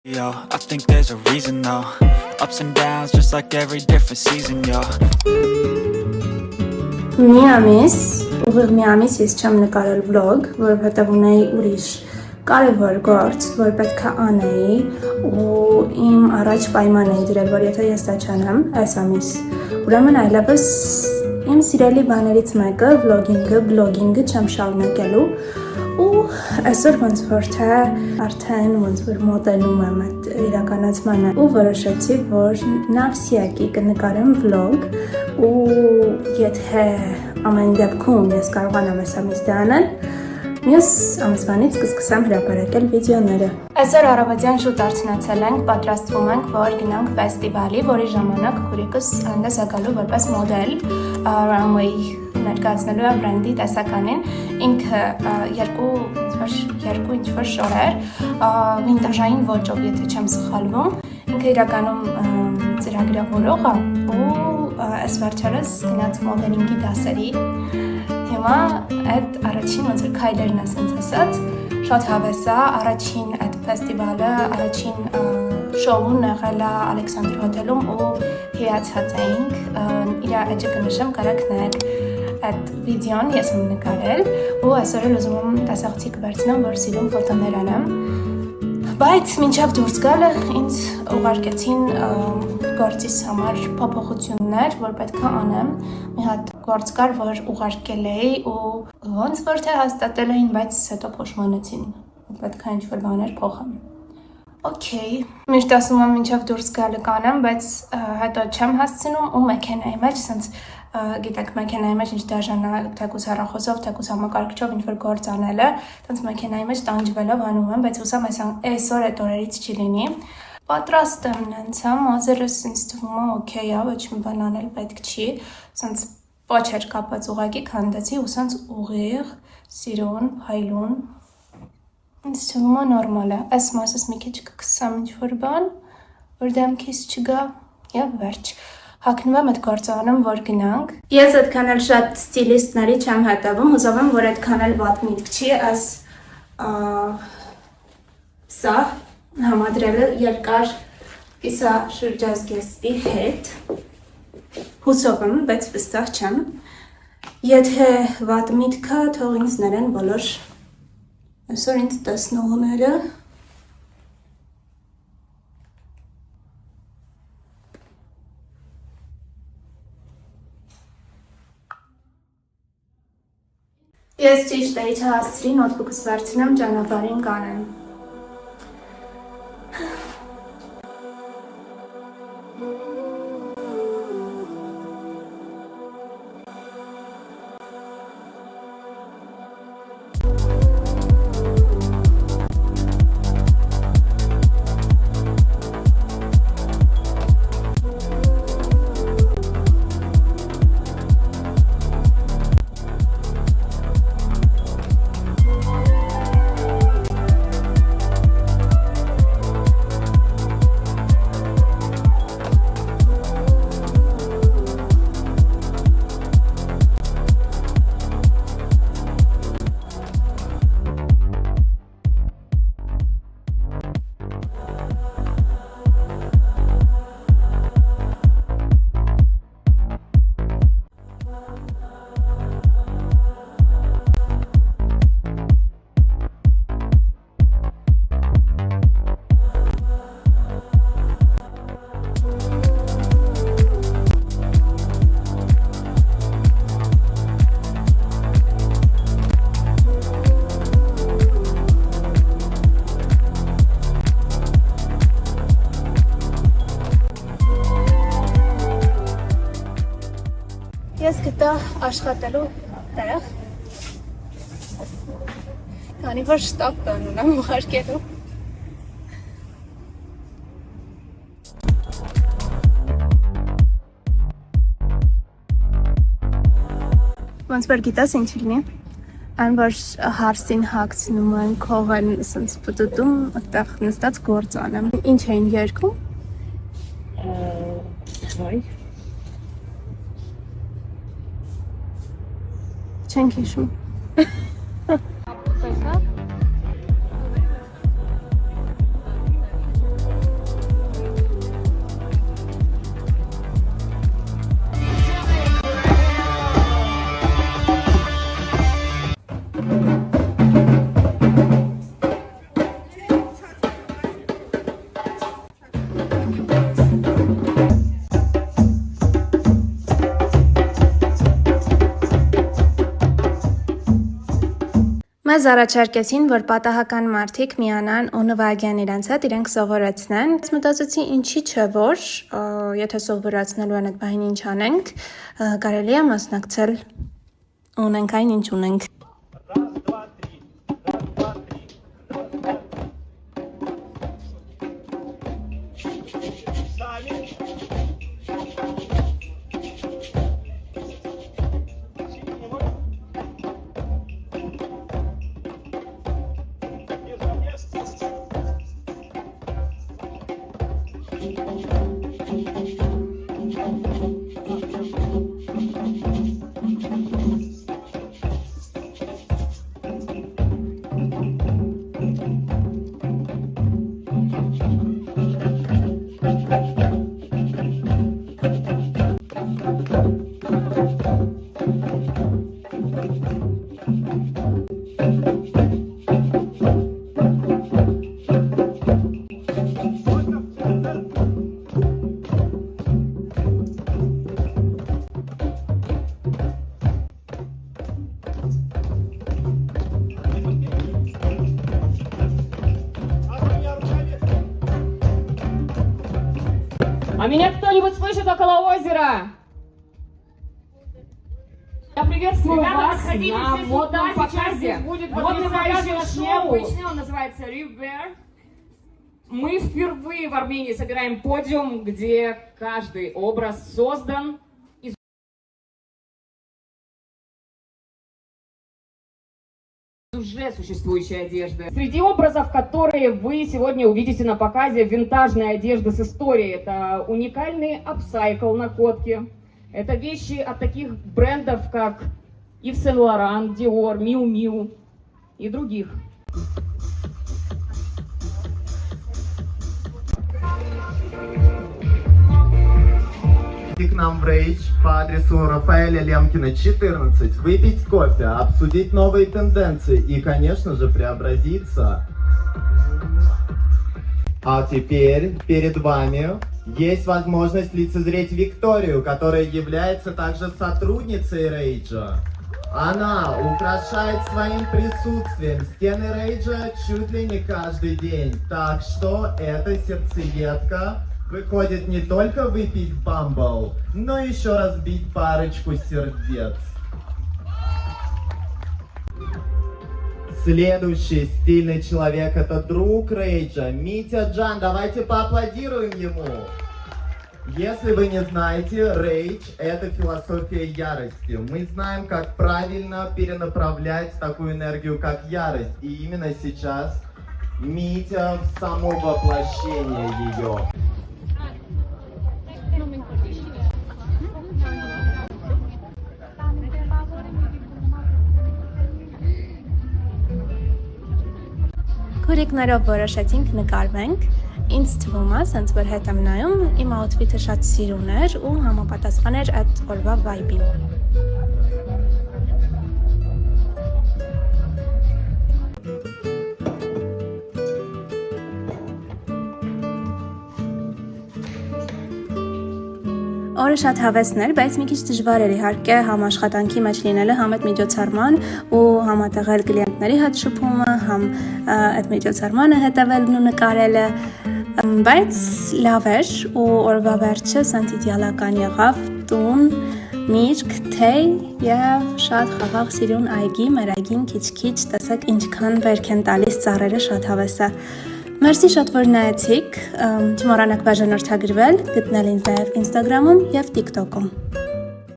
Yo, I think there's a reason though. Ups and downs, just like every different season, yo. Միամիս, ուղիղ միամիս ես չեմ նկարել վլոգ, որովհետև ունեի ուրիշ կարևոր գործ, որ պետք է անեի ու իմ առաջ պայման էի դրել, որ եթե ես դա չանեմ, այս ամիս, ուրեմն այլևս իմ սիրելի բաներից մեկը վլոգինգը չեմ շարունակելու ու այսօր ոնց որ թե արդեն ոնց որ մոտենում եմ այդ իրականացմանը ու որոշեցի, որ նավսիակի կնկարեմ վլոգ ու եթե ամեն դեպքում ես կարողանամ այս ամիս դա անել, մյուս ամսվանից կսկսեմ հրապարակել վիդեոները։ Այսօր առավոտյան շուտ արդյունացել ենք, պատրաստվում ենք, որ գնանք ֆեստիվալի, որի ժամանակ քուրիկս հանդես է գալու որպես մոդել, runway ներկայացնելու է բրենդի տեսականին, ինքը երկու ինչ-որ շորեր, վինտաժային ոճով, եթե չեմ սխալվում, ինքը իրականում ծրագրավորող է ու այս վերջերս գնաց մոդելինգի դասերի, հիմա այդ առաջին ոնց որ քայլերն ասենց ասած, շատ հավես է, առաջին այդ ֆեստիվալը, առաջին շոուն եղել է Ալեքսանդր հոթելում ու հիացած էինք, իր էջը կնշեմ, կարաք նայեք այդ վիդեոն ես եմ նկարել ու այսօր էլ ուզում եմ տեսախցիկ վերցնեմ, որ սիրում ֆոտոներ անեմ, բայց մինչև դուրս գալը ինձ ուղարկեցին գործիս համար փոփոխություններ, որ պետք է անեմ, մի հատ գործ կար, որ ուղարկել էի ու ոնց որ թե հաստատել էին, բայց հետո փոշմանեցին, պետք է ինչ-որ բաներ փոխեմ։ Okay, միշտ ասում եմ մինչև դուրս գալը կանեմ, բայց հետո չեմ հասցնում ու մեքենայի մեջ, սենց գիտեք, մեքենայի մեջ ինչ դաժան է, թեկուս հեռախոսով, թեկուս համակարգչով ինչ-որ գործ անելը, տենց մեքենայի մեջ տանջվելով անում եմ, բայց հուսամ այսօր այդ օրերից չի լինի։ Պատրաստ եմ նենց, մազերս ինձ թվում է օքեյ է, ոչ մի բան անել պետք չի, սենց ոչ էր կապած ուղղակի քանդեցի ու սենց ուղիղ, սիրուն, փայլուն, ինձ թվում է նորմալ է, այս մասս մի քիչ կքսամ ինչ-որ բան, որ դեմքիս չգա և վերջ, հագնում եմ այդ գործը անեմ, որ գնանք։ Ես այդքան էլ շատ ստիլիստների չեմ հետևում, հուսով եմ, որ այդքան էլ վատ միտք չի, այս սա համադրելը երկար կիսաշրջազգեստի հետ, հուսով եմ, բայց վստահ չեմ, եթե վատ միտքը թող ինձ ներեն բոլոր այսօր ինձ տեսնողները Ես ճիշտ էի չհասցրի նոթբուքս վերցնեմ ճանապարհին կանեմ։ Ես գտա աշխատելու տեղ, քանի որ շտապ բան ունեմ ուղարկելու։ Ոնց որ գիտես ինչ լինի, այն որ հարսին հագցնում են, քողեն սենց պտուտում, այդտեղ նստած գործ անեմ։ Ինչ էին երգում։ Հայ։ Չենք հիշում։ Մեզ առաջարկեցին, որ պատահական մարդիկ միանան ու նվագեն իրենց հետ, իրենք սովորեցնեն։ Մտածեցի ինչի չէ որ, եթե սովորացնելու են այդ բանին ինչ անենք, կարելի է մասնակցել ունենք այն ինչ ունենք։ А меня кто-нибудь слышит около озера? Я приветствую вас на модном показе. Модное показе шоу. Он называется River. Мы впервые в Армении собираем подиум, где каждый образ создан из уже существующей одежды. Среди образов, которые вы сегодня увидите на показе, винтажная одежда с историей. Это уникальный апсайкл находки. Это вещи от таких брендов, как Yves Saint Laurent, Dior, Miu Miu и других. К нам в Rage по адресу Рафаэля Лемкина, 14. Выпить кофе, обсудить новые тенденции и, конечно же, преобразиться. А теперь перед вами есть возможность лицезреть Викторию, которая является также сотрудницей Rage. Она украшает своим присутствием стены Rage чуть ли не каждый день. Так что эта сердцеедка выходит не только выпить бамбл, но еще разбить парочку сердец. Следующий стильный человек — это друг Рейджа, Митя Джан. Давайте поаплодируем ему. Если вы не знаете, Рейдж — это философия ярости. Мы знаем, как правильно перенаправлять такую энергию, как ярость. И именно сейчас Митя в само воплощение ее. Քուրիկներով որոշեցինք նկարվենք, ինձ թվում է, սենց որ հետ եմ նայում, իմ աութֆիթը շատ սիրուն էր ու համապատասխան էր այդ օրվա վայբին։ Օրը շատ հավեսն էր, բայց մի քիչ դժվար էր իհարկե համ աշխատանքի մեջ լինելը, համ այդ միջոցառման ու համատեղել կլիենտների հետ շփումը, համ այդ միջոցառմանը հետևելն ու նկարելը, բայց լավ էր ու օրվա վերջը սենց իդեալական եղավ, տուն, միրգ, թեյ եւ շատ խաղաղ սիրուն այգի, մեր այգին քիչ-քիչ տեսեք ինչքան վերք են տալիս ծառերը, շատ հավես է։ Մերսի շատ որ նայեցիք, չմոռանաք բաժանորդագրվել, գտնել ինձ նաև Instagram-ում և TikTok-ում։